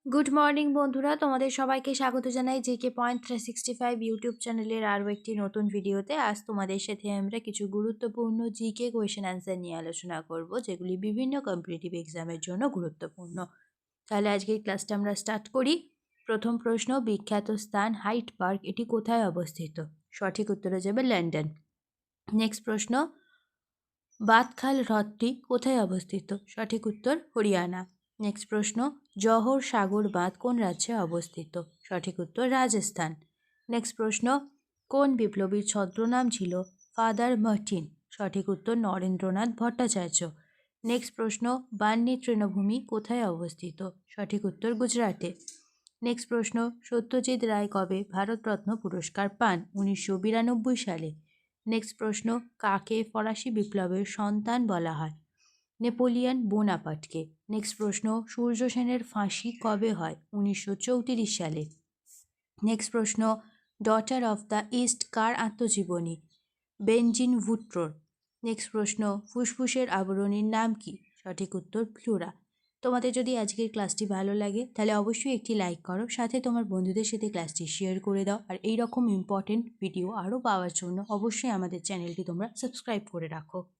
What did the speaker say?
Good morning বন্ধুরা, তোমাদের সবাইকে স্বাগত জানাই জিকে পয়েন্ট 365 ইউটিউব চ্যানেলের আরও একটি নতুন ভিডিওতে। আজ তোমাদের সাথে আমরা কিছু গুরুত্বপূর্ণ জিকে কোয়েশ্চেন অ্যান্সার নিয়ে আলোচনা করব, যেগুলি বিভিন্ন কম্পিটিটিভ এক্সামের জন্য গুরুত্বপূর্ণ। তাহলে আজকের ক্লাসটা আমরা স্টার্ট করি। প্রথম প্রশ্ন, বিখ্যাত স্থান হাইড পার্ক এটি কোথায় অবস্থিত? সঠিক উত্তরে যাবে লন্ডন। নেক্সট প্রশ্ন, বাদখাল হ্রদটি কোথায় অবস্থিত? সঠিক উত্তর হরিয়ানা। নেক্সট প্রশ্ন, জওহর সাগর বাঁধ কোন রাজ্যে অবস্থিত? সঠিক উত্তর রাজস্থান। নেক্সট প্রশ্ন, কোন বিপ্লবীর ছদ্মনাম ছিল ফাদার মার্টিন? সঠিক উত্তর নরেন্দ্রনাথ ভট্টাচার্য। নেক্সট প্রশ্ন, বান্নি তৃণভূমি কোথায় অবস্থিত? সঠিক উত্তর গুজরাটে। নেক্সট প্রশ্ন, সত্যজিৎ রায় কবে ভারতরত্ন পুরস্কার পান? 1992 সালে। নেক্সট প্রশ্ন, কাকে ফরাসি বিপ্লবের সন্তান বলা হয়? নেপোলিয়ন বোনাপার্টকে। নেক্সট প্রশ্ন, সূর্য সেনের ফাঁসি কবে হয়? 1934 সালে। নেক্সট প্রশ্ন, ডটার অফ দ্য ইস্ট কার আত্মজীবনী? বেনজিন ভুট্রোর। নেক্সট প্রশ্ন, ফুসফুসের আবরণীর নাম কি? সঠিক উত্তর প্লুরা। তোমাদের যদি আজকের ক্লাসটি ভালো লাগে তাহলে অবশ্যই একটি লাইক করো, সাথে তোমার বন্ধুদের সাথে ক্লাসটি শেয়ার করে দাও। আর এই রকম ইম্পর্টেন্ট ভিডিও আরও পাওয়ার জন্য অবশ্যই আমাদের চ্যানেলটি তোমরা সাবস্ক্রাইব করে রাখো।